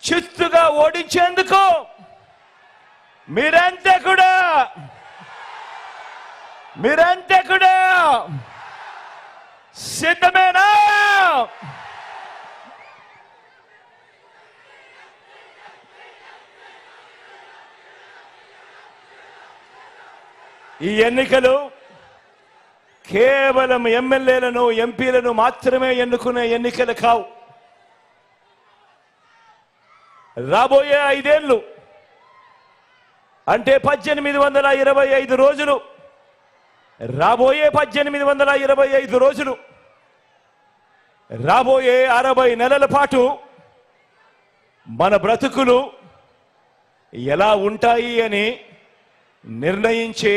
చిత్తుగా ఓడించేందుకు మీరంతా కూడా సిద్ధమేనా? ఈ ఎన్నికలు కేవలం ఎమ్మెల్యేలను ఎంపీలను మాత్రమే ఎన్నుకునే ఎన్నికలు కావు. రాబోయే 5 ఏళ్ళు అంటే 1825 రోజులు, రాబోయే 1825 రోజులు, రాబోయే 60 నెలల పాటు మన బ్రతుకులు ఎలా ఉంటాయి అని నిర్ణయించే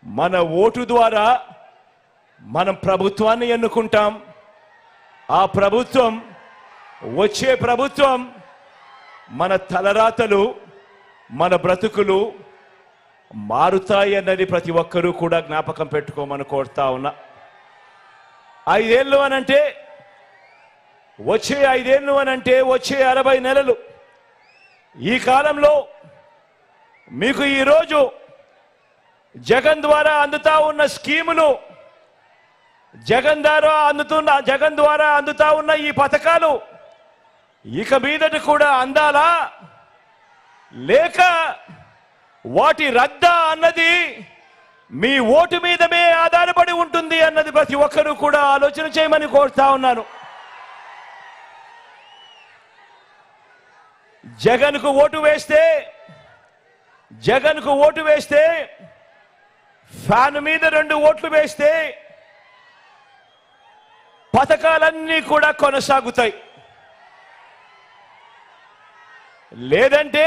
మన ఓటు ద్వారా మనం ప్రభుత్వాన్ని ఎన్నుకుంటాం. ఆ ప్రభుత్వం, వచ్చే ప్రభుత్వం మన తలరాతలు, మన బ్రతుకులు మారుతాయి అన్నది ప్రతి ఒక్కరూ కూడా జ్ఞాపకం పెట్టుకోమని కోరుతా ఉన్నా. 5 ఏళ్ళు అనంటే, వచ్చే 5 ఏళ్ళు అనంటే వచ్చే 60 నెలలు. ఈ కాలంలో మీకు ఈరోజు జగన్ ద్వారా అందుతా ఉన్న స్కీములు, జగన్ ద్వారా అందుతా ఉన్న ఈ పథకాలు ఇక మీదట కూడా అందాలా లేక వాటి రద్దా అన్నది మీ ఓటు మీదమే ఆధారపడి ఉంటుంది అన్నది ప్రతి ఒక్కరూ కూడా ఆలోచన చేయమని కోరుతా ఉన్నాను. జగన్కు ఓటు వేస్తే ఫ్యాన్ మీద 2 ఓట్లు వేస్తే పథకాలన్నీ కూడా కొనసాగుతాయి. లేదంటే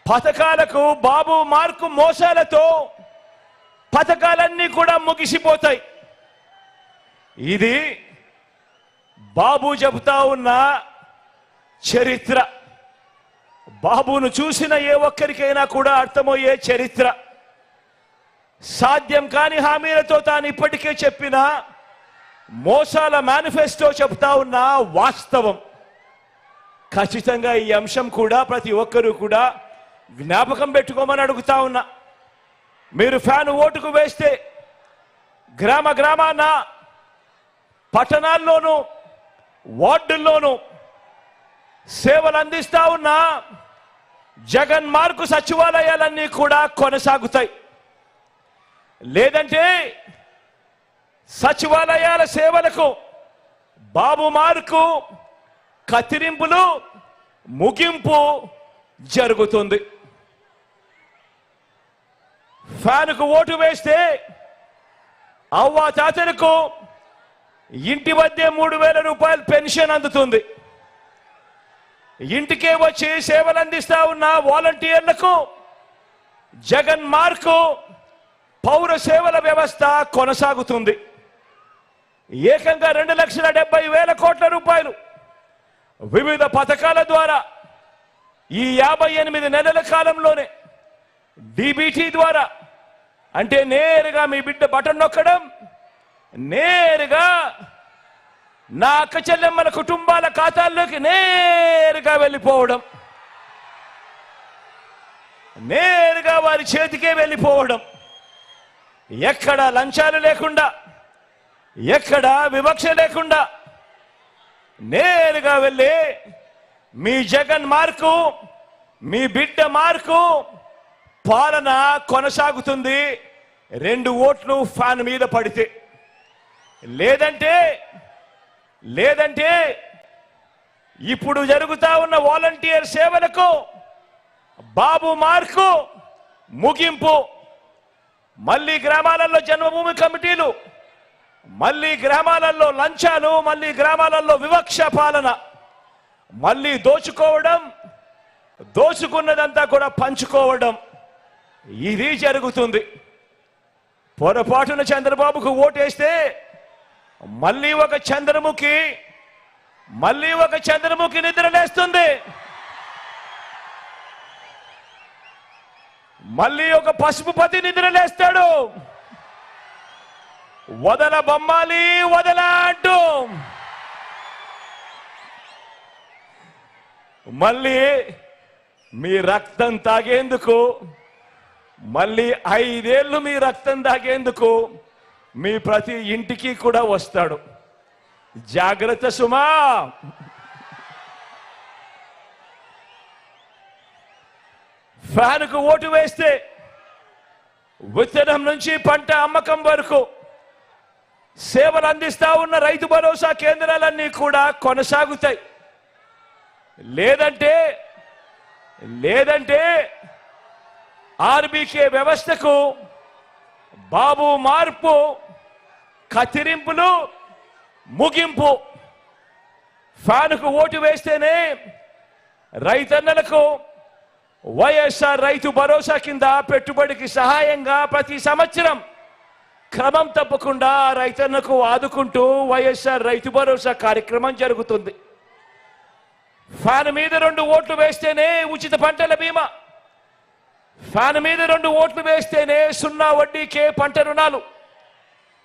పథకాలకు బాబు మార్కు మోసాలతో పథకాలన్నీ కూడా ముగిసిపోతాయి. ఇది బాబు చెబుతా ఉన్న చరిత్ర. బాబును చూసిన ఏ ఒక్కరికైనా కూడా అర్థమయ్యే చరిత్ర. సాధ్యం కాని హామీలతో తాను ఇప్పటికే చెప్పిన మోసాల మేనిఫెస్టో చెప్తా ఉన్న వాస్తవం. ఖచ్చితంగా ఈ అంశం కూడా ప్రతి ఒక్కరూ కూడా జ్ఞాపకం పెట్టుకోమని అడుగుతా ఉన్నా. మీరు ఫ్యాన్ ఓటుకు వేస్తే గ్రామాన, పట్టణాల్లోనూ, వార్డుల్లోనూ సేవలు అందిస్తా ఉన్న జగన్ మార్కు సచివాలయాలన్నీ కూడా కొనసాగుతాయి. లేదంటే సచివాలయాల సేవలకు బాబు మార్కు కత్తిరింపులు, ముగింపు జరుగుతుంది. ఫ్యాన్కు ఓటు వేస్తే అవ్వ తాతలకు ఇంటి వద్దే 3000 రూపాయలు పెన్షన్ అందుతుంది. ఇంటికే వచ్చి సేవలు అందిస్తా ఉన్న వాలంటీర్లకు జగన్ మార్కు పౌర సేవల వ్యవస్థ కొనసాగుతుంది. ఏకంగా 2,70,000 కోట్ల రూపాయలు వివిధ పథకాల ద్వారా ఈ 58 నెలల కాలంలోనే డీబీటీ ద్వారా, అంటే నేరుగా మీ బిడ్డ బటన్ నొక్కడం, నేరుగా నా అక్క చెల్లెమ్మల కుటుంబాల ఖాతాల్లోకి నేరుగా వెళ్ళిపోవడం, నేరుగా వారి చేతికే వెళ్ళిపోవడం, ఎక్కడ లంచాలు లేకుండా, ఎక్కడ వివక్ష లేకుండా నేరుగా వెళ్ళి మీ జగన్ మార్కు, మీ బిడ్డ మార్కు పాలన కొనసాగుతుంది. 2 ఓట్లు ఫ్యాన్ మీద పడితే. లేదంటే ఇప్పుడు జరుగుతా ఉన్న వాలంటీర్ సేవలకు బాబు మార్కు ముగింపు, మళ్ళీ గ్రామాలలో జన్మభూమి కమిటీలు, మళ్ళీ గ్రామాలలో లంచాలు, మళ్ళీ గ్రామాలలో వివక్ష పాలన, మళ్ళీ దోచుకోవడం, దోచుకున్నదంతా కూడా పంచుకోవడం, ఇది జరుగుతుంది. పొరపాటున చంద్రబాబుకు ఓటేస్తే మళ్ళీ ఒక చంద్రముఖి నిద్రలేస్తుంది. మళ్ళీ ఒక పసుపుపతి నిద్రలేస్తాడు. వదల బొమ్మాలి వదల అంటూ మళ్ళీ మీ రక్తం తాగేందుకు, మళ్ళీ 5 ఏళ్ళు మీ రక్తం తాగేందుకు మీ ప్రతి ఇంటికి కూడా వస్తాడు. జాగ్రత్త సుమా. ఫ్యాన్కు ఓటు వేస్తే విత్తనం నుంచి పంట అమ్మకం వరకు సేవలు అందిస్తా ఉన్న రైతు భరోసా కేంద్రాలన్నీ కూడా కొనసాగుతాయి. లేదంటే ఆర్బీకే వ్యవస్థకు బాబు మార్పు, కత్తిరింపులు, ముగింపు. ఫ్యాన్కు ఓటు వేస్తేనే రైతన్నలకు వైఎస్ఆర్ రైతు భరోసా కింద పెట్టుబడికి సహాయంగా ప్రతి సంవత్సరం క్రమం తప్పకుండా రైతన్నకు ఆదుకుంటూ వైఎస్ఆర్ రైతు భరోసా కార్యక్రమం జరుగుతుంది. ఫ్యాన్ మీద 2 ఓట్లు వేస్తేనే ఉచిత పంటల బీమా, ఫ్యాన్ మీద 2 ఓట్లు వేస్తేనే 0 వడ్డీకే పంట రుణాలు,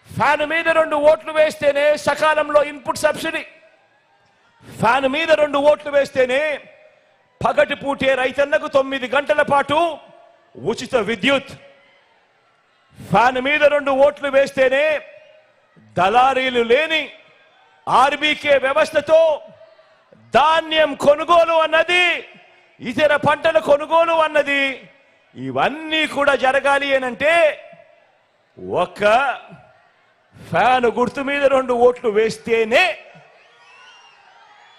ఫ్యాన్ మీద 2 ఓట్లు వేస్తేనే సకాలంలో ఇన్పుట్ సబ్సిడీ, ఫ్యాన్ మీద 2 ఓట్లు వేస్తేనే పగటిపూటే రైతన్నకు 9 గంటల పాటు ఉచిత విద్యుత్, ఫ్యాన్ మీద 2 ఓట్లు వేస్తేనే దళారీలు లేని ఆర్బీకే వ్యవస్థతో ధాన్యం కొనుగోలు అన్నది, ఇతర పంటల కొనుగోలు అన్నది, ఇవన్నీ కూడా జరగాలి అనంటే ఒక్క ఫ్యాన్ గుర్తు మీద 2 ఓట్లు వేస్తేనే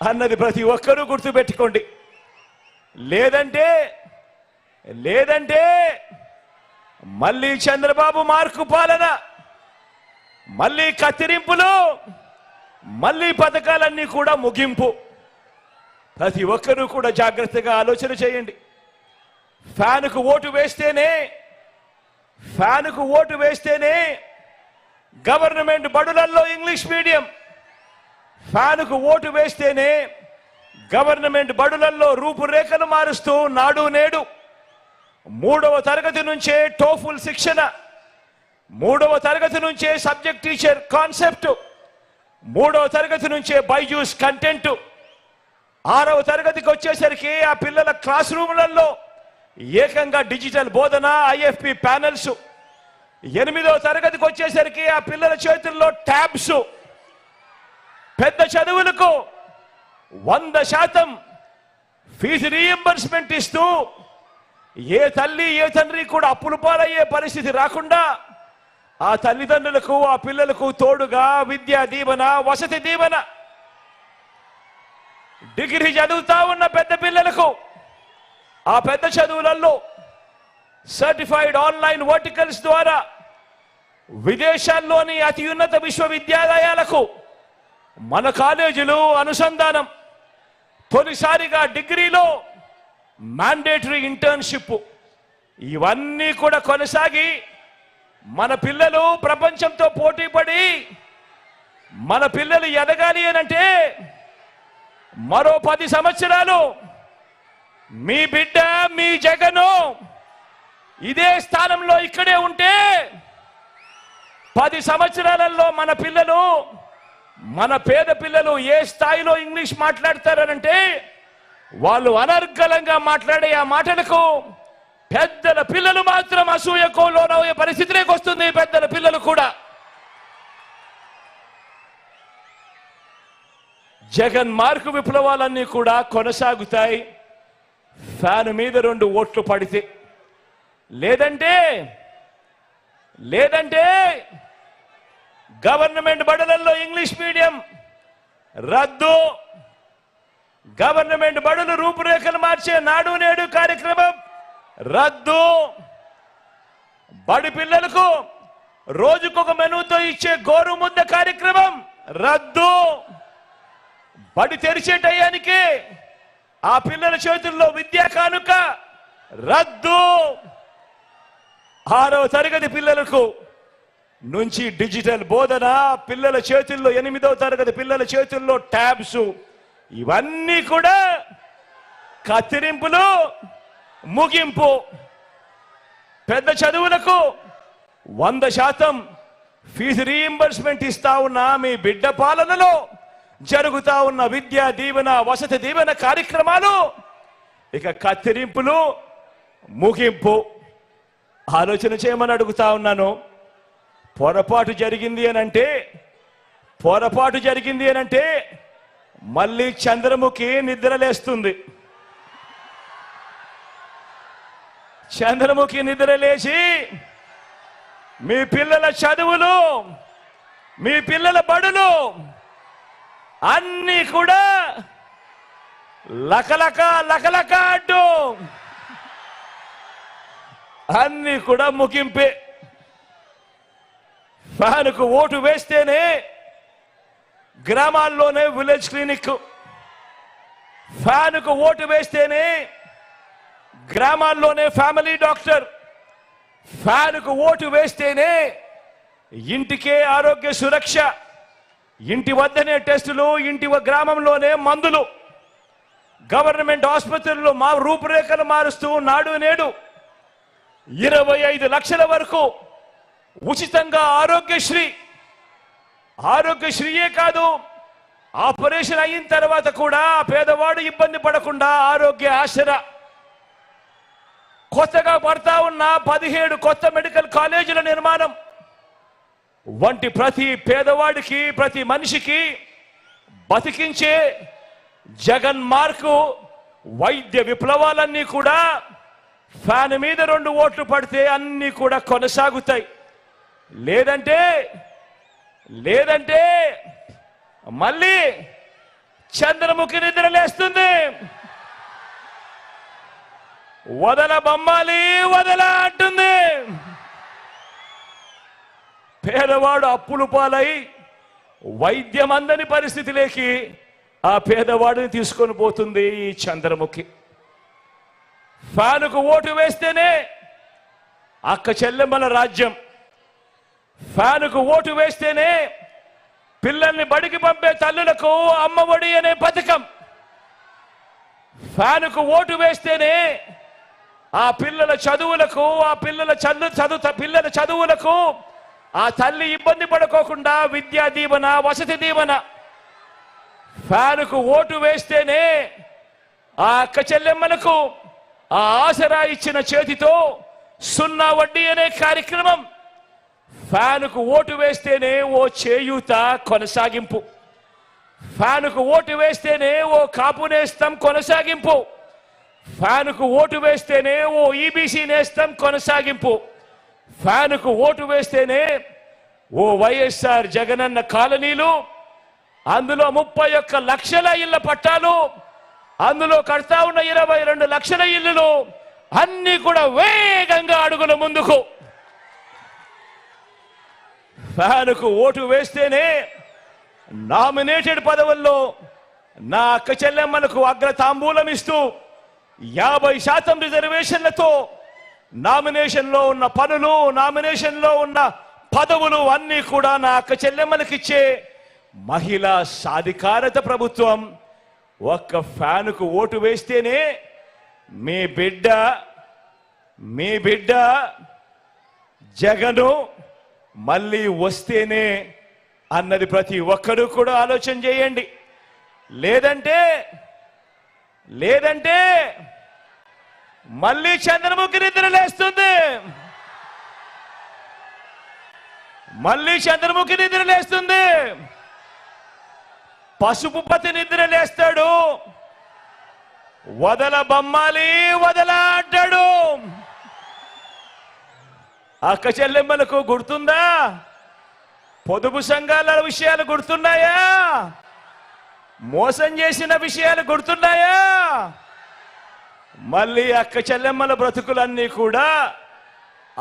అన్నది ప్రతి ఒక్కరూ గుర్తుపెట్టుకోండి. లేదంటే మళ్ళీ చంద్రబాబు మార్కు పాలన, మళ్ళీ కత్తిరింపులు, మళ్ళీ పథకాలన్నీ కూడా ముగింపు. ప్రతి ఒక్కరూ కూడా జాగ్రత్తగా ఆలోచన చేయండి. ఫ్యాన్కు ఓటు వేస్తేనే గవర్నమెంట్ బడులలో ఇంగ్లీష్ మీడియం, ఫ్యాన్కు ఓటు వేస్తేనే గవర్నమెంట్ బడులలో రూపురేఖలు మారుస్తూ నాడు నేడు, 3వ తరగతి నుంచే టోఫుల్ శిక్షణ, 3వ తరగతి నుంచే సబ్జెక్ట్ టీచర్ కాన్సెప్ట్, 3వ తరగతి నుంచే బైజూస్ కంటెంట్, 6వ తరగతికి వచ్చేసరికి ఆ పిల్లల క్లాస్ రూములలో ఏకంగా డిజిటల్ బోధన, ఐఎఫ్పి ప్యానెల్స్, 8వ తరగతికి వచ్చేసరికి ఆ పిల్లల చేతుల్లో ట్యాబ్స్. పెద్ద చదువులకు 100% ఫీజు రీయింబర్స్మెంట్ ఇస్తూ ఏ తల్లి ఏ తండ్రి కూడా అప్పులు పాలయ్యే పరిస్థితి రాకుండా ఆ తల్లిదండ్రులకు, ఆ పిల్లలకు తోడుగా విద్యా దీవెన, వసతి దీవెన, డిగ్రీ చదువుతా ఉన్న పెద్ద పిల్లలకు ఆ పెద్ద చదువులలో సర్టిఫైడ్ ఆన్లైన్ వర్టికల్స్ ద్వారా విదేశాల్లోని అత్యున్నత విశ్వవిద్యాలయాలకు మన కాలేజీలు అనుసంధానం, తొలిసారిగా డిగ్రీలో మ్యాండేటరీ ఇంటర్న్షిప్, ఇవన్నీ కూడా కొనసాగి మన పిల్లలు ప్రపంచంతో పోటీపడి మన పిల్లలు ఎదగాలి అనంటే మరో 10 సంవత్సరాలు మీ బిడ్డ, మీ జగను ఇదే స్థానంలో ఇక్కడే ఉంటే 10 సంవత్సరాలలో మన పిల్లలు, మన పేద పిల్లలు ఏ స్థాయిలో ఇంగ్లీష్ మాట్లాడతారనంటే వాళ్ళు అనర్గళంగా మాట్లాడే ఆ మాటలకు పెద్దల పిల్లలు మాత్రం అసూయకు లోనయ్యే పరిస్థితిలోకి వస్తుంది. పెద్దల పిల్లలు కూడా. జగన్ మార్కు విప్లవాలన్నీ కూడా కొనసాగుతాయి ఫ్యాన్ మీద 2 ఓట్లు పడితే. లేదంటే గవర్నమెంట్ బడులలో ఇంగ్లీష్ మీడియం రద్దు, గవర్నమెంట్ బడులు రూపురేఖలు మార్చే నాడు నేడు కార్యక్రమం రద్దు, బడి పిల్లలకు రోజుకొక మెనూతో ఇచ్చే గోరుముద్ద కార్యక్రమం రద్దు, బడి తెరిచే టయానికి ఆ పిల్లల చేతుల్లో విద్యా కానుక రద్దు, 6వ తరగతి పిల్లలకు నుంచి డిజిటల్ బోధన, పిల్లల చేతుల్లో 8వ తరగతి పిల్లల చేతుల్లో ట్యాబ్స్, ఇవన్నీ కూడా కత్తిరింపులు, ముగింపు. పెద్ద చదువులకు 100% ఫీజు రీయింబర్స్మెంట్ ఇస్తా ఉన్న మీ బిడ్డ పాలనలో జరుగుతా ఉన్న విద్యా దీవెన వసతి దీవెన కార్యక్రమాలు ఇక కత్తిరింపులు ముగింపు. ఆలోచన చేయమని అడుగుతా ఉన్నాను. పొరపాటు జరిగింది అనంటే మళ్ళీ చంద్రముఖి నిద్రలేస్తుంది. చంద్రముఖి నిద్రలేసి మీ పిల్లల చదువులు, మీ పిల్లల బడులు అన్నీ కూడా లకలక లకలక అడ్డు అన్నీ కూడా ముగింపే. ఫ్యాన్కు ఓటు వేస్తేనే గ్రామాల్లోనే విలేజ్ క్లినిక్, ఫ్యాన్కు ఓటు వేస్తేనే గ్రామాల్లోనే ఫ్యామిలీ డాక్టర్, ఫ్యాన్కు ఓటు వేస్తేనే ఇంటికే ఆరోగ్య సురక్ష, ఇంటి వద్దనే టెస్టులు, గ్రామంలోనే మందులు, గవర్నమెంట్ ఆసుపత్రుల్లో మా రూపురేఖలు మారుస్తూ నాడు నేడు 25 లక్షల వరకు ఉచితంగా ఆరోగ్యశ్రీయే కాదు, ఆపరేషన్ అయిన తర్వాత కూడా పేదవాడు ఇబ్బంది పడకుండా ఆరోగ్య ఆసరా, కొత్తగా పడతా ఉన్న 17 కొత్త మెడికల్ కాలేజీల నిర్మాణం వంటి ప్రతి పేదవాడికి, ప్రతి మనిషికి బతికించే జగన్ మార్కు వైద్య విప్లవాలన్నీ కూడా ఫ్యాన్ మీద 2 ఓట్లు పడితే అన్నీ కూడా కొనసాగుతాయి. లేదంటే మళ్ళీ చంద్రముఖి నిద్రలేస్తుంది. వదల బొమ్మాలి వదల అంటుంది. పేదవాడు అప్పులు పాలై వైద్యం అందని పరిస్థితిలోకి ఆ పేదవాడిని తీసుకొని పోతుంది ఈ చంద్రముఖి. ఫ్యాన్కు ఓటు వేస్తేనే అక్క చెల్లెమ్మల రాజ్యం, ఫ్యాన్కు ఓటు వేస్తేనే పిల్లల్ని బడికి పంపే తల్లులకు అమ్మఒడి అనే పథకం, ఫ్యాన్కు ఓటు వేస్తేనే ఆ పిల్లల చదువులకు, పిల్లల చదువులకు ఆ తల్లి ఇబ్బంది పడుకోకుండా విద్యా దీవెన వసతి దీవెన, ఫ్యాన్కు ఓటు వేస్తేనే ఆ అక్క చెల్లెమ్మలకు ఆ ఆసరా ఇచ్చిన చేతితో 0 వడ్డీ అనే కార్యక్రమం, ఫ్యాన్కు ఓటు వేస్తేనే ఓ చేయూత కొనసాగింపు, ఫ్యాన్కు ఓటు వేస్తేనే ఓ కాపు నేస్తం కొనసాగింపు, ఫ్యాన్కు ఓటు వేస్తేనే ఓ ఈబీసీ నేస్తం కొనసాగింపు, ఫ్యాన్కు ఓటు వేస్తేనే ఓ వైఎస్ఆర్ జగనన్న కాలనీలు, అందులో 31 లక్షల ఇళ్ల పట్టాలు, అందులో కడతా ఉన్న 22 లక్షల ఇళ్లు అన్ని కూడా వేగంగా అడుగుల ముందుకు. ఫ్యాన్కు ఓటు వేస్తేనే నామినేటెడ్ పదవుల్లో నా అక్క చెల్లెమ్మలకు అగ్రతాంబూలం ఇస్తూ 50% రిజర్వేషన్లతో నామినేషన్లో ఉన్న పనులు, నామినేషన్లో ఉన్న పదవులు అన్నీ కూడా నా అక్క చెల్లెమ్మలకిచ్చే మహిళా సాధికారత ప్రభుత్వం. ఒక్క ఫ్యాన్కు ఓటు వేస్తేనే మీ బిడ్డ జగను మళ్ళీ వస్తేనే అన్నది ప్రతి ఒక్కరూ కూడా ఆలోచన చేయండి. లేదంటే మళ్ళీ చంద్రముఖి నిద్రలేస్తుంది, పసుపు పతి నిద్రలేస్తాడు, వదల బొమ్మాలి వదల అంటాడు. అక్క చెల్లెమ్మలకు గుర్తుందా? పొదుపు సంఘాల విషయాలు గుర్తున్నాయా? మోసం చేసిన విషయాలు గుర్తున్నాయా? మళ్ళీ అక్క చెల్లెమ్మల బ్రతుకులన్నీ కూడా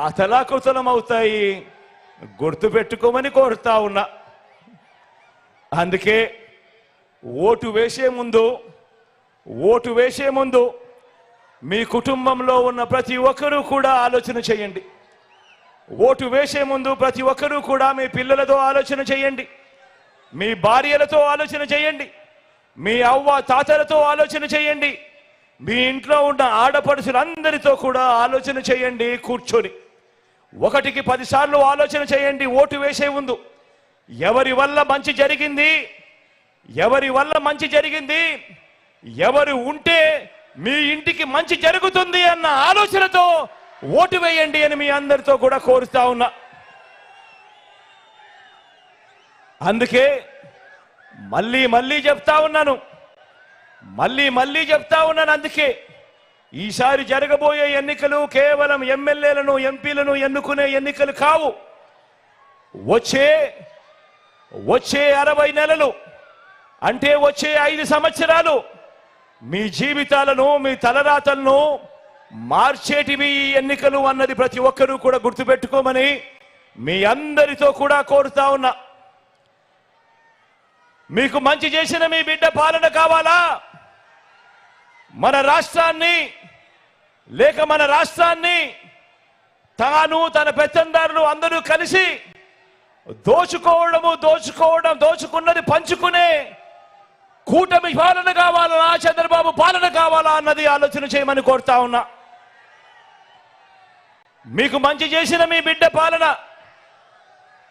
అతలాకుతలం అవుతాయి. గుర్తు పెట్టుకోమని కోరుతా ఉన్నా. అందుకే ఓటు వేసే ముందు మీ కుటుంబంలో ఉన్న ప్రతి ఒక్కరూ కూడా ఆలోచన చేయండి. ఓటు వేసే ముందు ప్రతి ఒక్కరూ కూడా మీ పిల్లలతో ఆలోచన చేయండి, మీ భార్యలతో ఆలోచన చేయండి, మీ అవ్వ తాతలతో ఆలోచన చేయండి, మీ ఇంట్లో ఉన్న ఆడపడుచులందరితో కూడా ఆలోచన చేయండి. కూర్చొని 1కి 10 సార్లు ఆలోచన చేయండి. ఓటు వేసే ముందు ఎవరి వల్ల మంచి జరిగింది, ఎవరి వల్ల మంచి జరిగింది, ఎవరు ఉంటే మీ ఇంటికి మంచి జరుగుతుంది అన్న ఆలోచనతో ఓటు వేయండి అని మీ అందరితో కూడా కోరుతా ఉన్నా. అందుకే మళ్ళీ చెప్తా ఉన్నాను, అందుకే ఈసారి జరగబోయే ఎన్నికలు కేవలం ఎమ్మెల్యేలను ఎంపీలను ఎన్నుకునే ఎన్నికలు కావు. వచ్చే 60 నెలలు అంటే వచ్చే 5 సంవత్సరాలు మీ జీవితాలను, మీ తలరాతలను మార్చేటివి ఈ ఎన్నికలు అన్నది ప్రతి ఒక్కరూ కూడా గుర్తుపెట్టుకోమని మీ అందరితో కూడా కోరుతా ఉన్నా. మీకు మంచి చేసిన మీ బిడ్డ పాలన కావాలా? మన రాష్ట్రాన్ని లేక మన రాష్ట్రాన్ని తాను తన పెత్తందారులు అందరూ కలిసి దోచుకున్నది పంచుకునే కూటమి పాలన కావాలా, చంద్రబాబు పాలన కావాలా అన్నది ఆలోచన చేయమని కోరుతా ఉన్నా. మీకు మంచి చేసిన మీ బిడ్డ పాలన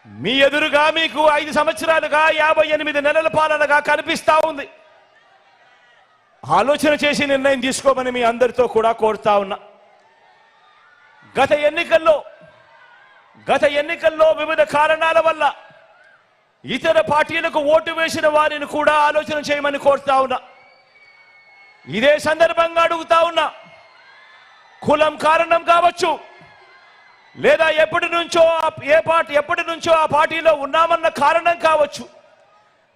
మీ ఎదురుగా మీకు 5 సంవత్సరాలుగా 58 నెలల పాలనగా కనిపిస్తా ఉంది. ఆలోచన చేసి నిర్ణయం తీసుకోమని మీ అందరితో కూడా కోరుతా ఉన్నా. గత ఎన్నికల్లో వివిధ కారణాల వల్ల ఇతర పార్టీలకు ఓటు వేసిన వారిని కూడా ఆలోచన చేయమని కోరుతా ఉన్నా. ఇదే సందర్భంగా అడుగుతా ఉన్నా, కులం కారణం కావచ్చు, లేదా ఎప్పటి నుంచో ఆ పార్టీలో ఉన్నామన్న కారణం కావచ్చు,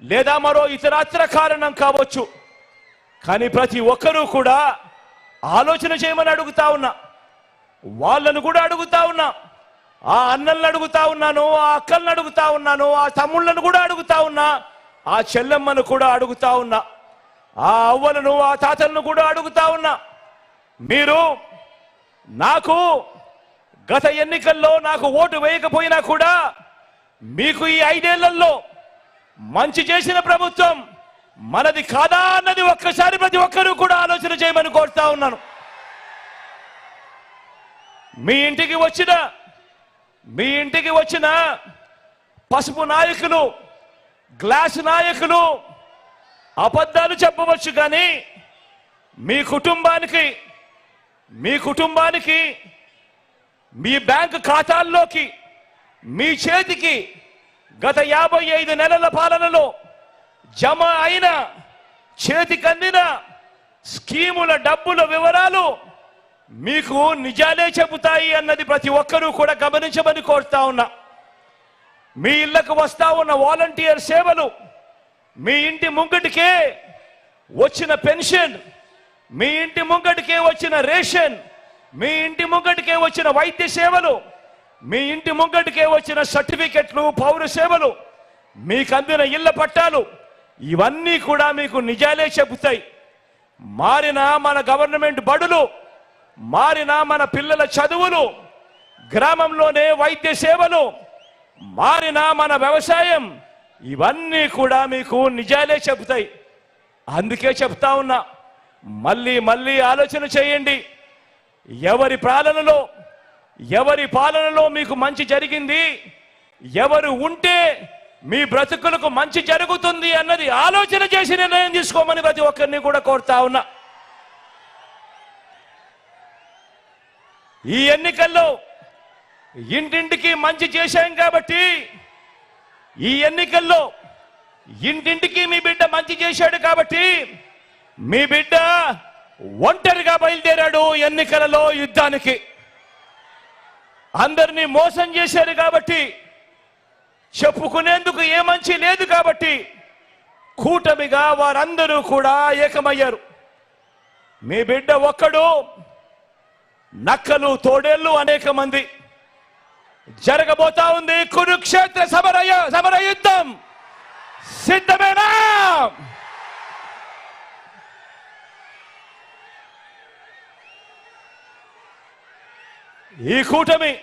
లేదా మరో ఇతరత్ర కారణం కావచ్చు. కానీ ప్రతి ఒక్కరూ కూడా ఆలోచన చేయమని అడుగుతా ఉన్నా. వాళ్ళను కూడా అడుగుతా ఉన్నా, ఆ అన్నలను అడుగుతా ఉన్నాను, ఆ అక్కలను అడుగుతా ఉన్నాను, ఆ తమ్ముళ్ళను కూడా అడుగుతా ఉన్నా, ఆ చెల్లెమ్మను కూడా అడుగుతా ఉన్నా, ఆ అవ్వలను ఆ తాతలను కూడా అడుగుతా ఉన్నా. మీరు నాకు గత ఎన్నికల్లో నాకు ఓటు వేయకపోయినా కూడా మీకు ఈ 5 ఏళ్లలో మంచి చేసిన ప్రభుత్వం మనది కాదా అన్నది ఒక్కసారి ప్రతి ఒక్కరూ కూడా ఆలోచన చేయమని కోరుతా ఉన్నాను. మీ ఇంటికి వచ్చిన పసుపు నాయకులు, గ్లాస్ నాయకులు అబద్ధాలు చెప్పవచ్చు, కానీ మీ కుటుంబానికి మీ బ్యాంకు ఖాతాల్లోకి మీ చేతికి గత 55 నెలల పాలనలో జమ అయిన చేతికందిన స్కీముల డబ్బుల వివరాలు మీకు నిజాలే చెబుతాయి అన్నది ప్రతి ఒక్కరూ కూడా గమనించమని కోరుతా ఉన్నా. మీ ఇళ్లకు వస్తా ఉన్న వాలంటీర్ సేవలు, మీ ఇంటి ముంగటికే వచ్చిన పెన్షన్, మీ ఇంటి ముంగటికే వచ్చిన రేషన్, మీ ఇంటి ముంగటికే వచ్చిన వైద్య సేవలు, మీ ఇంటి ముంగటికే వచ్చిన సర్టిఫికెట్లు, పౌర సేవలు, మీకు అందిన ఇళ్ల పట్టాలు, ఇవన్నీ కూడా మీకు నిజాలే చెబుతాయి. మారిన మన గవర్నమెంట్ బడులు, మారిన మన పిల్లల చదువులు, గ్రామంలోనే వైద్య సేవలు, మారిన మన వ్యవసాయం, ఇవన్నీ కూడా మీకు నిజాలే చెబుతాయి. అందుకే చెప్తా ఉన్నా, మళ్ళీ ఆలోచన చేయండి. ఎవరి పాలనలో మీకు మంచి జరిగింది, ఎవరు ఉంటే మీ బ్రతుకులకు మంచి జరుగుతుంది అన్నది ఆలోచన చేసి నిర్ణయం తీసుకోమని ప్రతి ఒక్కరిని కూడా కోరుతా ఉన్నా. ఈ ఎన్నికల్లో ఇంటింటికి మంచి చేశాం కాబట్టి, ఈ ఎన్నికల్లో ఇంటింటికి మీ బిడ్డ మంచి చేశాడు కాబట్టి, మీ బిడ్డ ఒంటరిగా బయలుదేరాడు ఎన్నికలలో యుద్ధానికి. అందరినీ మోసం చేశారు కాబట్టి, చెప్పుకునేందుకు ఏ మంచి లేదు కాబట్టి కూటమిగా వారందరూ కూడా ఏకమయ్యారు. మీ బిడ్డ ఒక్కడు, నక్కలు తోడేళ్లు అనేక మంది. జరగబోతా ఉంది కురుక్షేత్ర సమర యుద్ధం. సిద్ధమేనా? ఈ కూటమి,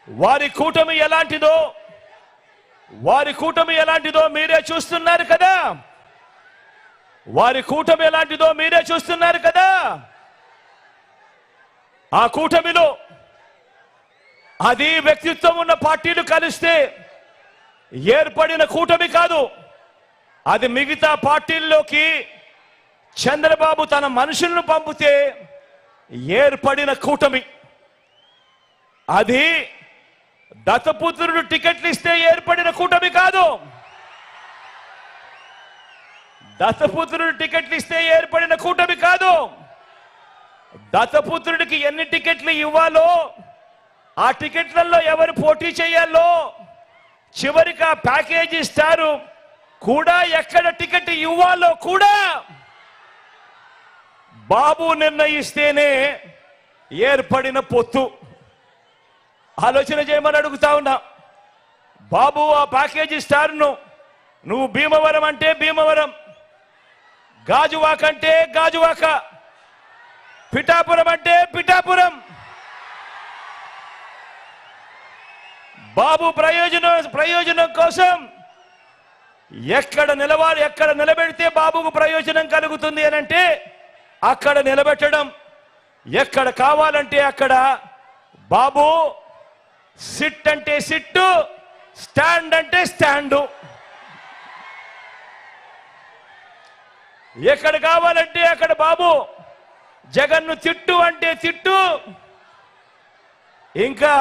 వారి కూటమి ఎలాంటిదో మీరే చూస్తున్నారు కదా. ఆ కూటమిలో అది వ్యక్తిత్వం ఉన్న పార్టీలు కలిస్తే ఏర్పడిన కూటమి కాదు. అది మిగతా పార్టీల్లోకి చంద్రబాబు తన మనుషులను పంపితే ఏర్పడిన కూటమి. అది దత్తపుత్రుడు టికెట్లు ఇస్తే ఏర్పడిన కూటమి కాదు. దత్తపుత్రుడు టికెట్లు ఇస్తే ఏర్పడిన కూటమి కాదు. దత్తపుత్రుడికి ఎన్ని టికెట్లు ఇవ్వాలో, ఆ టికెట్లలో ఎవరు పోటీ చేయాలో, చివరికి ఆ ప్యాకేజీ స్టారు కూడా ఎక్కడ టికెట్ ఇవ్వాలో కూడా బాబు నిర్ణయిస్తేనే ఏర్పడిన పొత్తు. ఆలోచన చేయమని అడుగుతా ఉన్నా. బాబు ఆ ప్యాకేజీ స్టార్ను నువ్వు భీమవరం అంటే భీమవరం, గాజువాక అంటే గాజువాక, పిఠాపురం అంటే పిఠాపురం. బాబు ప్రయోజనం కోసం ఎక్కడ నిలబెడితే బాబుకు ప్రయోజనం కలుగుతుంది అని అంటే అక్కడ నిలబెట్టడం. ఎక్కడ కావాలంటే అక్కడ బాబు సిట్ అంటే సిట్టు, స్టాండ్ అంటే స్టాండు. ఎక్కడ కావాలంటే అక్కడ బాబు జగన్ను తిట్టు అంటే తిట్టు, ఇంకా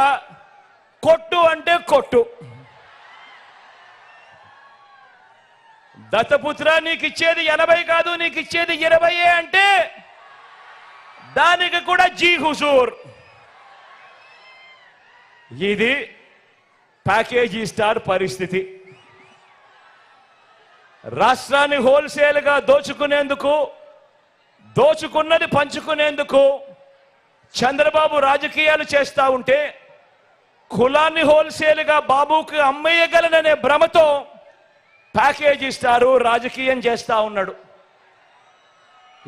కొట్టు అంటే కొట్టు. దత్తపుత్ర నీకు ఇచ్చేది 80 కాదు, నీకు ఇచ్చేది 20 అంటే దానికి కూడా జీ హుజూర్. ఇది ప్యాకేజీ స్టార్ పరిస్థితి. రాష్ట్రాన్ని హోల్సేల్ గా దోచుకునేందుకు, దోచుకున్నది పంచుకునేందుకు చంద్రబాబు రాజకీయాలు చేస్తా ఉంటే, కులాన్ని హోల్సేల్ గా బాబుకి అమ్మేయగలననే భ్రమతో ప్యాకేజీ స్టారు రాజకీయం చేస్తా ఉన్నాడు.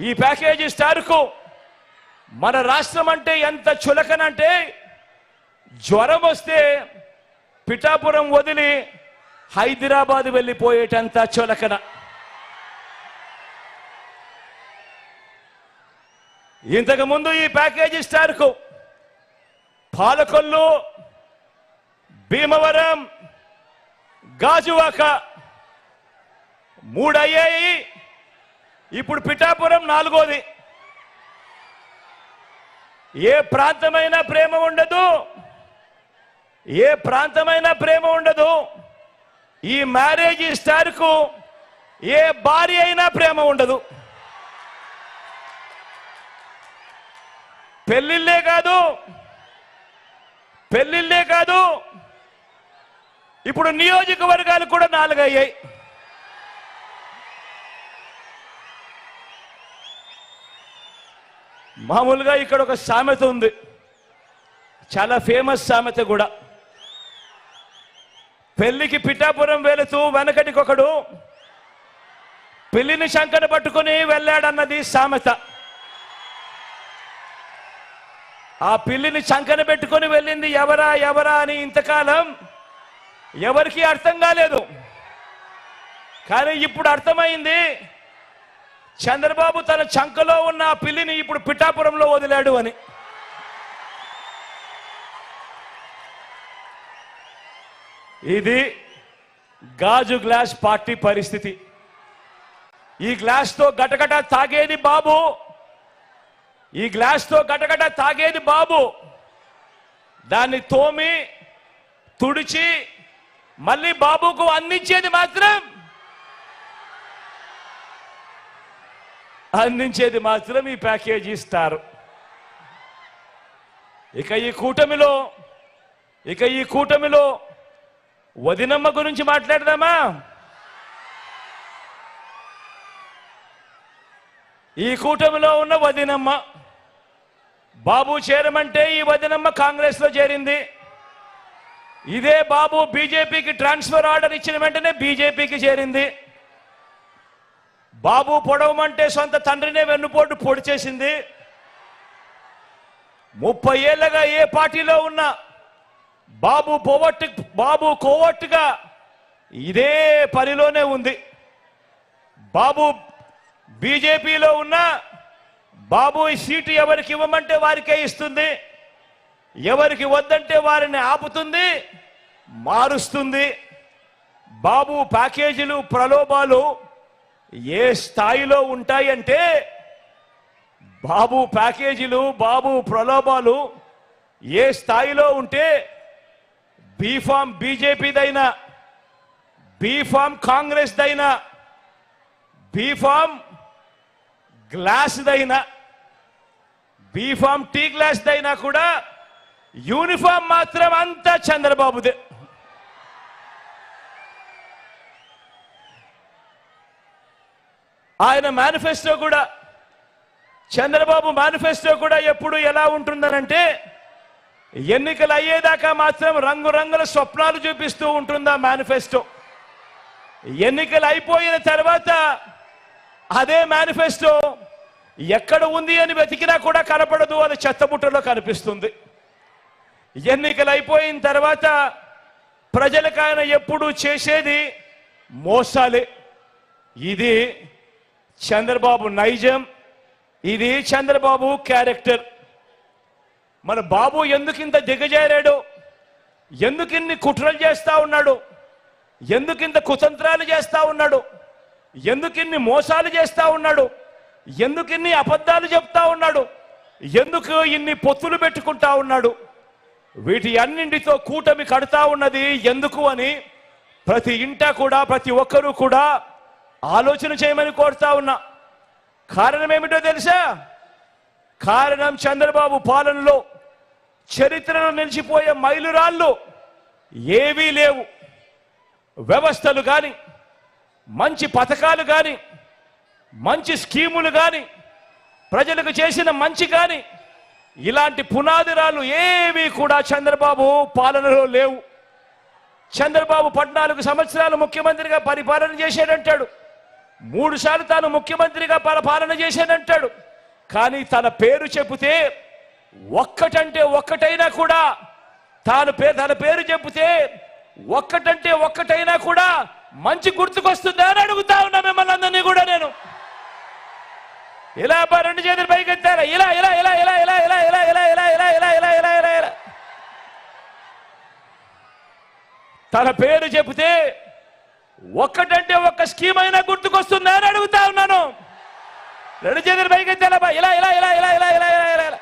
ఈ ప్యాకేజీ స్టార్కు మన రాష్ట్రం అంటే ఎంత చులకనంటే, జ్వరం వస్తే పిఠాపురం వదిలి హైదరాబాద్ వెళ్ళిపోయేటంత చులకన. ఇంతకు ముందు ఈ ప్యాకేజీ స్టార్కు పాలకొల్లు, భీమవరం, గాజువాక 3 అయ్యాయి. ఇప్పుడు పిఠాపురం 4వది. ఏ ప్రాంతమైనా ప్రేమ ఉండదు, ఏ ప్రాంతమైనా ప్రేమ ఉండదు. ఈ మ్యారేజ్ స్టార్కు ఏ భార్య అయినా ప్రేమ ఉండదు. పెళ్లిళ్ళే కాదు, ఇప్పుడు నియోజకవర్గాలు కూడా 4 అయ్యాయి. మామూలుగా ఇక్కడ ఒక సామెత ఉంది, చాలా ఫేమస్ సామెత కూడా. పెళ్లికి పిఠాపురం వెళుతూ వెనకటికొకడు పెళ్లిని శంకర పట్టుకుని వెళ్ళాడన్నది సామెత. ఆ పిల్లిని చంకన పెట్టుకొని వెళ్ళింది ఎవరా అని ఇంతకాలం ఎవరికి అర్థం కాలేదు. కానీ ఇప్పుడు అర్థమైంది, చంద్రబాబు తన చంకలో ఉన్న ఆ పిల్లిని ఇప్పుడు పిఠాపురంలో వదిలాడు అని. ఇది గాజు గ్లాస్ పార్టీ పరిస్థితి. ఈ గ్లాస్ తో గటగట తాగేది బాబు, ఈ గ్లాస్ తో గటగట తాగేది బాబు. దాన్ని తోమి తుడిచి మళ్ళీ బాబుకు అందించేది మాత్రం ఈ ప్యాకేజీ స్టార్. ఇక ఈ కూటమిలో వదినమ్మ గురించి మాట్లాడదామా? ఈ కూటమిలో ఉన్న వదినమ్మ బాబు చేరమంటే ఈ వదినమ్మ కాంగ్రెస్ లో చేరింది. ఇదే బాబు బీజేపీకి ట్రాన్స్ఫర్ ఆర్డర్ ఇచ్చిన వెంటనే బీజేపీకి చేరింది. బాబు పొడవమంటే సొంత తండ్రినే వెన్నుపోటు పొడి చేసింది. 30 ఏళ్లుగా ఏ పార్టీలో ఉన్నా బాబు కోవట్టుగా ఇదే పనిలోనే ఉంది. బాబు బీజేపీలో ఉన్న బాబు ఈ సీటు ఎవరికి ఇవ్వమంటే వారికే ఇస్తుంది, ఎవరికి వద్దంటే వారిని ఆపుతుంది, మారుస్తుంది. బాబు ప్యాకేజీలు, ప్రలోభాలు ఏ స్థాయిలో ఉంటాయంటే బాబు ప్యాకేజీలు, బాబు ప్రలోభాలు ఏ స్థాయిలో ఉంటే బీఫామ్ బీజేపీదైనా, బీఫామ్ కాంగ్రెస్దైనా, బీఫామ్ గ్లాస్దైనా, బీఫామ్ టీ గ్లాస్దైనా కూడా యూనిఫామ్ మాత్రం అంతా చంద్రబాబుదే. ఆయన మేనిఫెస్టో కూడా, చంద్రబాబు మేనిఫెస్టో కూడా ఎప్పుడు ఎలా ఉంటుందనంటే ఎన్నికలు అయ్యేదాకా మాత్రం రంగురంగుల స్వప్నాలు చూపిస్తూ ఉంటుందా మేనిఫెస్టో. ఎన్నికలు అయిపోయిన తర్వాత అదే మేనిఫెస్టో ఎక్కడ ఉంది అని వెతికినా కూడా కనపడదు, అది చెత్తబుట్టలో కనిపిస్తుంది. ఎన్నికలు అయిపోయిన తర్వాత ప్రజలకు ఆయన ఎప్పుడు చేసేది మోసాలే. ఇది చంద్రబాబు నైజం, ఇది చంద్రబాబు క్యారెక్టర్. మన బాబు ఎందుకింత దిగజారాడు, ఎందుకిన్ని కుట్రలు చేస్తా ఉన్నాడు, ఎందుకింత కుతంత్రాలు చేస్తా ఉన్నాడు, ఎందుకిన్ని మోసాలు చేస్తా ఉన్నాడు, ఎందుకిన్ని అబద్ధాలు చెప్తా ఉన్నాడు, ఎందుకు ఇన్ని పొత్తులు పెట్టుకుంటా ఉన్నాడు, వీటి అన్నింటితో కూటమి కడతా ఉన్నది ఎందుకు అని ప్రతి ఇంట కూడా ప్రతి ఒక్కరూ కూడా ఆలోచన చేయమని కోరుతా ఉన్నా. కారణం ఏమిటో తెలుసా? కారణం చంద్రబాబు పాలనలో చరిత్రలో నిలిచిపోయే మైలురాళ్ళు ఏవీ లేవు. వ్యవస్థలు కానీ, మంచి పథకాలు కానీ, మంచి స్కీములు కానీ, ప్రజలకు చేసిన మంచి కానీ, ఇలాంటి పునాదిరాలు ఏవి కూడా చంద్రబాబు పాలనలో లేవు. చంద్రబాబు 14 సంవత్సరాలు ముఖ్యమంత్రిగా పరిపాలన చేశాడంటాడు, 3 సార్లు తాను ముఖ్యమంత్రిగా పాలన చేశాడంటాడు. కానీ తన పేరు చెబితే ఒక్కటంటే ఒక్కటైనా కూడా, తన పేరు చెబితే ఒక్కటంటే ఒక్కటైనా కూడా మంచి గుర్తుకొస్తుందా అని అడుగుతా ఉన్నా మిమ్మల్ని అందరినీ కూడా నేను. ఇలా 2 చేతులు పైకెత్తారా, ఇలా ఇలా ఇలా ఇలా ఇలా ఇలా ఇలా ఇలా ఇలా ఇలా ఇలా ఇలా ఇలా ఇలా ఇలా తన పేరు చెబితే ఒక్కటంటే ఒక్క స్కీమ్ అయినా గుర్తుకొస్తుందా అని అడుగుతా ఉన్నాను. 2 చేతులు పైకెత్తారా ఇలా ఇలా ఇలా ఇలా ఇలా ఇలా ఇలా ఇలా.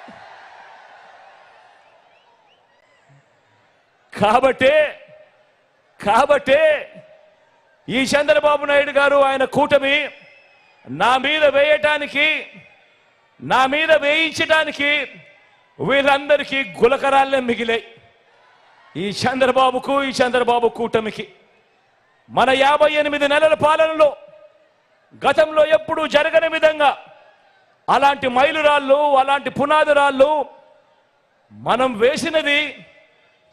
కాబట్టే ఈ చంద్రబాబు నాయుడు గారు, ఆయన కూటమి నా మీద వేయటానికి, నా మీద వేయించడానికి వీళ్ళందరికీ గులకరాలే మిగిలాయి. ఈ చంద్రబాబుకు, ఈ చంద్రబాబు కూటమికి మన 58 నెలల పాలనలో గతంలో ఎప్పుడూ జరగని విధంగా అలాంటి మైలురాళ్ళు, అలాంటి పునాదిరాళ్ళు మనం వేసినది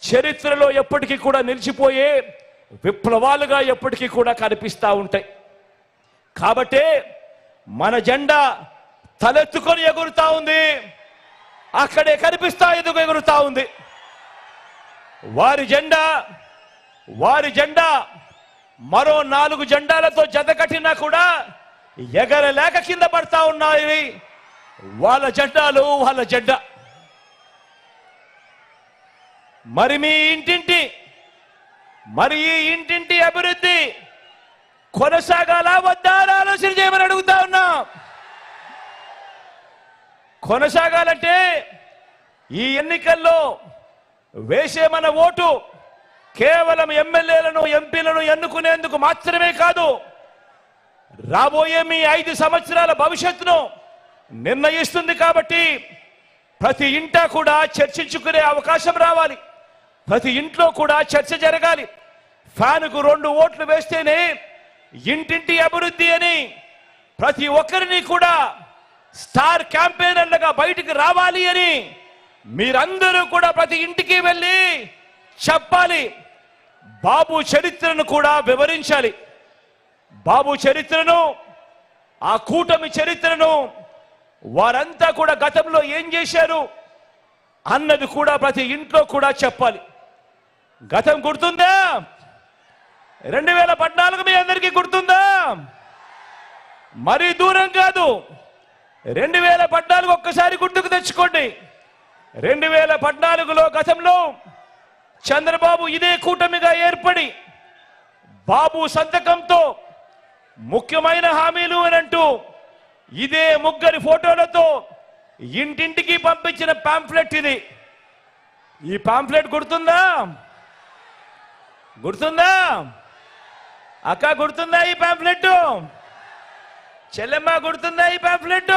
చరిత్రలో ఎప్పటికీ కూడా నిలిచిపోయే విప్లవాలుగా ఎప్పటికీ కూడా కనిపిస్తూ ఉంటాయి. కాబట్టే మన జెండా తలెత్తుకొని ఎగురుతా ఉంది, అక్కడే కనిపిస్తా ఎగురుతా ఉంది. వారి జెండా మరో 4 జెండాలతో జత కట్టినా కూడా ఎగరలేక కింద పడతా ఉన్నాయి వాళ్ళ జెండాలు, వాళ్ళ జెండా. మరి ఈ ఇంటింటి అభివృద్ధి కొనసాగాల వద్దా ఆలోచన చేయమని అడుగుతా ఉన్నా. కొనసాగాలంటే ఈ ఎన్నికల్లో వేసే మన ఓటు కేవలం ఎమ్మెల్యేలను, ఎంపీలను ఎన్నుకునేందుకు మాత్రమే కాదు, రాబోయే మీ 5 సంవత్సరాల భవిష్యత్తును నిర్ణయిస్తుంది. కాబట్టి ప్రతి ఇంటా కూడా చర్చించుకునే అవకాశం రావాలి, ప్రతి ఇంట్లో కూడా చర్చ జరగాలి. ఫ్యానుకు 2 ఓట్లు వేస్తేనే ఇంటింటి అభివృద్ధి అని ప్రతి ఒక్కరిని కూడా స్టార్ క్యాంపెయినర్లుగా బయటికి రావాలి అని మీరందరూ కూడా ప్రతి ఇంటికి వెళ్ళి చెప్పాలి. బాబు చరిత్రను కూడా వివరించాలి. బాబు చరిత్రను, ఆ కూటమి చరిత్రను, వారంతా కూడా గతంలో ఏం చేశారు అన్నది కూడా ప్రతి ఇంట్లో కూడా చెప్పాలి. గతం గుర్తుందా? 2014 మీ అందరికీ గుర్తుందా? మరీ దూరం కాదు. 2014 ఒక్కసారి గుర్తుకు తెచ్చుకోండి. 2014లో గతంలో చంద్రబాబు ఇదే కూటమిగా ఏర్పడి బాబు సంతకంతో ముఖ్యమైన హామీలు అని అంటూ ఇదే ముగ్గురి ఫోటోలతో ఇంటింటికి పంపించిన పాంఫ్లెట్ ఇది. ఈ పాంఫ్లెట్ గుర్తుందా? గుర్తుందా అక్క? గుర్తుందా ఈ పాంఫ్లెట్? చెల్లెమ్మ గుర్తుందా ఈ పాంఫ్లెట్?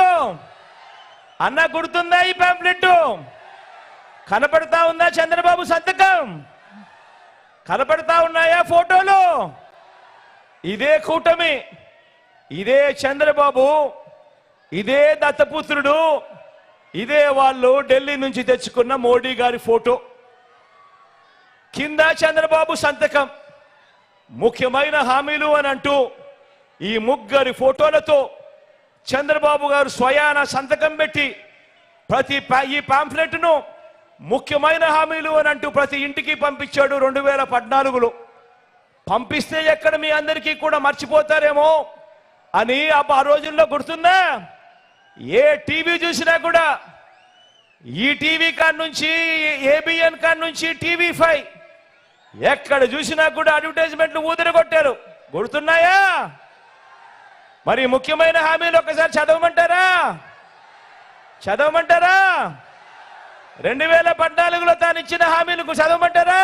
అన్న గుర్తుందా ఈ పాంఫ్లెట్? కనపడతా ఉందా చంద్రబాబు సంతకం? కనపడతా ఉన్నాయా ఫోటోలు? ఇదే కూటమి, ఇదే చంద్రబాబు, ఇదే దత్తపుత్రుడు, ఇదే వాళ్ళు ఢిల్లీ నుంచి తెచ్చుకున్న మోడీ గారి ఫోటో. కింద చంద్రబాబు సంతకం. ముఖ్యమైన హామీలు అని అంటూ ఈ ముగ్గురి ఫోటోలతో చంద్రబాబు గారు స్వయాన సంతకం పెట్టి ఈ పాంఫ్లెట్ను ముఖ్యమైన హామీలు అని అంటూ ప్రతి ఇంటికి పంపించాడు 2014లో. పంపిస్తే ఎక్కడ మీ అందరికీ కూడా మర్చిపోతారేమో అని ఆ రోజుల్లో గుర్తుందా? ఏ టీవీ చూసినా కూడా ఈ టీవీ కాడ నుంచి ఏబిఎన్ కాడ నుంచి TV5 ఎక్కడ చూసినా కూడా అడ్వర్టైజ్మెంట్లు ఊదరగొట్టారు. గుర్తున్నాయా? మరి ముఖ్యమైన హామీలు ఒకసారి చదవమంటారా? చదవమంటారా? 2014లో తాను ఇచ్చిన హామీలకు చదవమంటారా?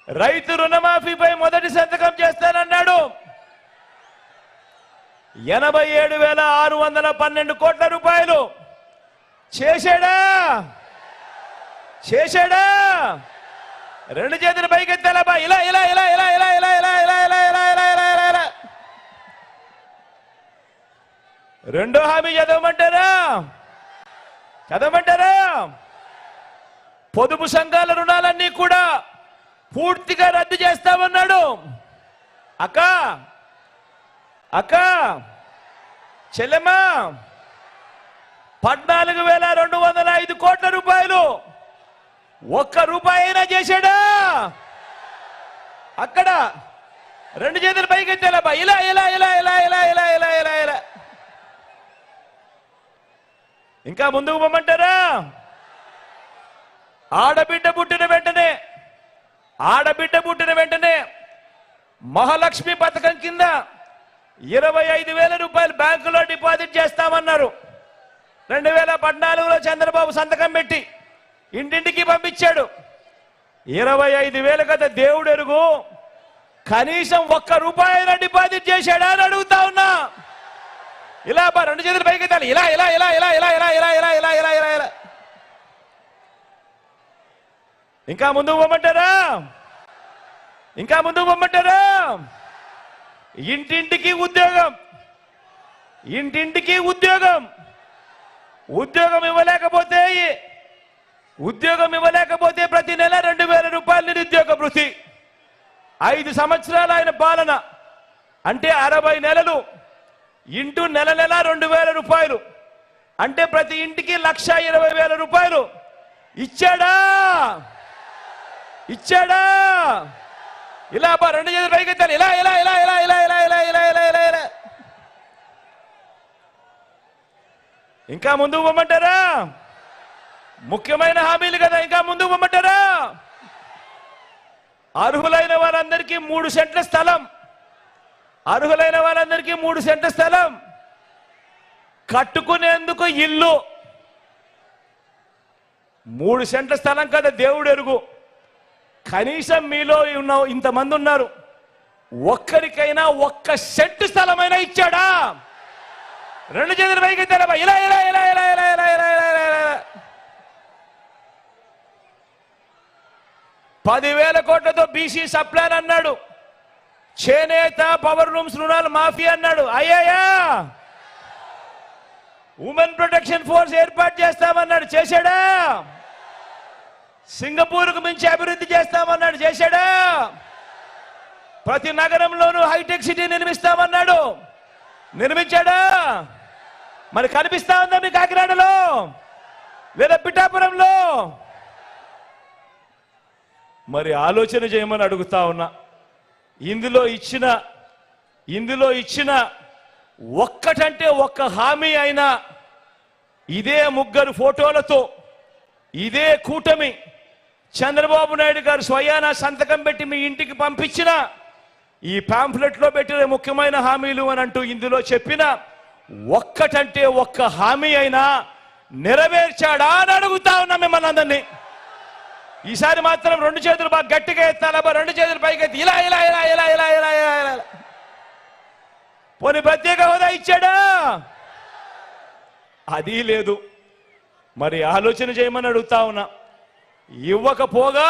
రైతు రుణమాఫీపై మొదటి సంతకం చేస్తానన్నాడు. 87,612 కోట్ల రూపాయలు చేశాడా? చేశాడా? రెండు చేతులు పైకెత్తాలబ్బా. ఇలా ఇలా ఇలా ఇలా ఇలా ఇలా ఇలా ఇలా ఇలా ఇలా ఇలా ఇలా ఇలా ఇలా. రెండో హామీ చదవమంటారా? చదవమంటారా? పొదుపు సంఘాల రుణాలన్నీ కూడా పూర్తిగా రద్దు చేస్తామన్నాడు. అక్క అక్క చెల్లెమ్మ 14,205 కోట్ల రూపాయలు ఒక్క రూపాయి అయినా చేశాడా? అక్కడ రెండు చేతులు పైకెత్తాలబ్బా. ఇలా ఇలా ఇలా ఇలా ఇలా ఇలా ఇలా ఇలా ఇలా. ఇంకా ముందుకు పొమ్మంటారా? ఆడబిడ్డ పుట్టిన వెంటనే మహాలక్ష్మి పథకం కింద 25,000 రూపాయలు బ్యాంకులో డిపాజిట్ చేస్తామన్నారు. 2014లో చంద్రబాబు సంతకం పెట్టి ఇంటింటికి పంపించాడు. 25,000 కదా దేవుడు ఎరుగు. కనీసం ఒక్క రూపాయి అయినా డిపాజిట్ చేశాడా అని అడుగుతా ఉన్నా. ఇలా రెండు చేతులు పైకి ఎత్తాలి. ఇలా ఇలా ఇలా ఇలా ఇలా ఇలా ఇలా ఇలా ఇలా ఇలా ఇలా ఇలా. ఇంకా ముందుకు పొమ్మంటారా? ఇంకా ముందుకు పొమ్మంటారా? ఇంటింటికి ఉద్యోగం, ఇంటింటికి ఉద్యోగం. ఉద్యోగం ఇవ్వలేకపోతే ప్రతి నెల 2,000 రూపాయలు నిరుద్యోగ భృతి. 5 సంవత్సరాలు ఆయన పాలన అంటే 60 నెలలు ఇంటూ నెల 2,000 రూపాయలు అంటే ప్రతి ఇంటికి 1,20,000 రూపాయలు ఇచ్చాడా? ఇచ్చాడా? ఇలా రెండు చేతులు పైకెత్తాలి. ఇలా ఇలా ఇలా ఇలా ఇలా ఇలా ఇలా ఇలా ఇలా ఇలా ఇలా. ఇంకా ముందుకు పొమ్మంటారా? ముఖ్యమైన హామీలు కదా, ఇంకా ముందుకు పొమ్మంటారా? అర్హులైన వారందరికీ 3 సెంట్ల స్థలం, అర్హులైన వారందరికీ 3 సెంట్ల స్థలం, కట్టుకునేందుకు ఇల్లు. 3 సెంట్ల స్థలం కదా దేవుడు ఎరుగు. కనీసం మీలో ఇంతమంది ఉన్నారు, ఒక్కరికైనా 1 సెంటు స్థలమైనా ఇచ్చాడా? రెండు చేతుల పైకి తెలవా. ఇలా ఇలా ఇలా ఇలా ఇలా ఇలా ఇలా ఇలా ఇలా. 10,000 కోట్లతో బీసీ సప్లాన్ అన్నాడు. చేనేత పవర్ లూమ్స్ రుణాలు మాఫీ అన్నాడు. అయ్యాయా? ఉమెన్ ప్రొటెక్షన్ ఫోర్స్ ఏర్పాటు చేస్తామన్నాడు. చేశాడా? సింగపూర్కు మించి అభివృద్ధి చేస్తామన్నాడు. చేశాడా? ప్రతి నగరంలోనూ హైటెక్ సిటీ నిర్మిస్తామన్నాడు. నిర్మించాడా? మరి కనిపిస్తా ఉందా మీ కాకినాడలో లేదా పిఠాపురంలో? మరి ఆలోచన చేయమని అడుగుతా ఉన్నా. ఇందులో ఇచ్చిన ఒక్కటంటే ఒక్క హామీ అయినా ఇదే ముగ్గురు ఫోటోలతో ఇదే కూటమి చంద్రబాబు నాయుడు గారు స్వయాన సంతకం పెట్టి మీ ఇంటికి పంపించిన ఈ పాంఫ్లెట్లో పెట్టిన ముఖ్యమైన హామీలు అని అంటూ ఇందులో చెప్పిన ఒక్కటంటే ఒక్క హామీ అయినా నెరవేర్చాడా అని అడుగుతా ఉన్నా మిమ్మల్ని అందరినీ. ఈసారి మాత్రం రెండు చేతులు బాగా గట్టిగా ఎత్తాలబ్బా, రెండు చేతులు పైకి ఎత్తి ఇలా ఇలా ఇలా ఇలా ఇలా ఇలా ఇలా ఇలా. పోనీ ప్రత్యేక హోదా ఇచ్చాడా? అది లేదు. మరి ఆలోచన చేయమని అడుగుతా ఉన్నా. ఇవ్వకపోగా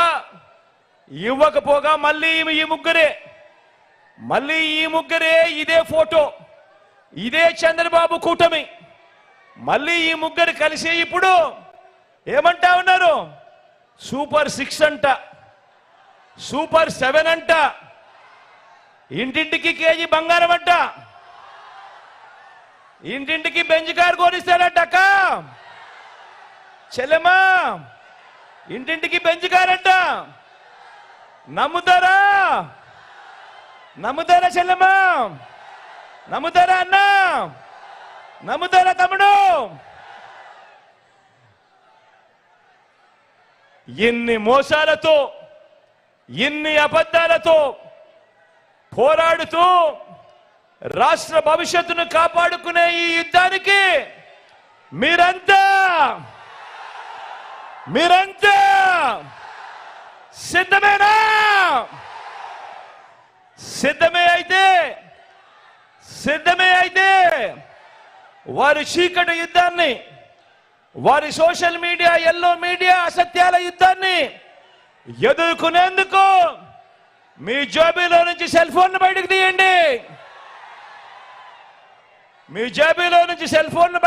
మళ్ళీ ఈ ముగ్గురే ఇదే ఫోటో, ఇదే చంద్రబాబు కూటమి, మళ్ళీ ఈ ముగ్గురు కలిసి ఇప్పుడు ఏమంటా ఉన్నారు? సూపర్ 6 అంట, సూపర్ 7 అంట, ఇంటింటికి కేజీ బంగారం అంట, ఇంటింటికి బెంచ్ కారు కొనిస్తారంట. చెల్లెమ్మా, ఇంటింటికి బెంచ్ కారంట. నమ్ముతారా? నమ్ముతారా చెల్లెమ్మా? నమ్ముతారా అన్నా? నమ్ముతారా తమ్ముడు? ఇన్ని మోసాలతో, ఇన్ని అబద్ధాలతో పోరాడుతూ రాష్ట్ర భవిష్యత్తును కాపాడుకునే ఈ యుద్ధానికి మీరంతా సిద్ధమేనా? సిద్ధమే అయితే వారి చీకటి యుద్ధాన్ని, వారి సోషల్ మీడియా, ఎల్లో మీడియా అసత్యాల యుద్ధాన్ని ఎదుర్కొనేందుకు మీ జేబులో నుంచి సెల్ ఫోన్ బయటకు తీయండి. మీ జేబులో నుంచి సెల్ ఫోన్ బయట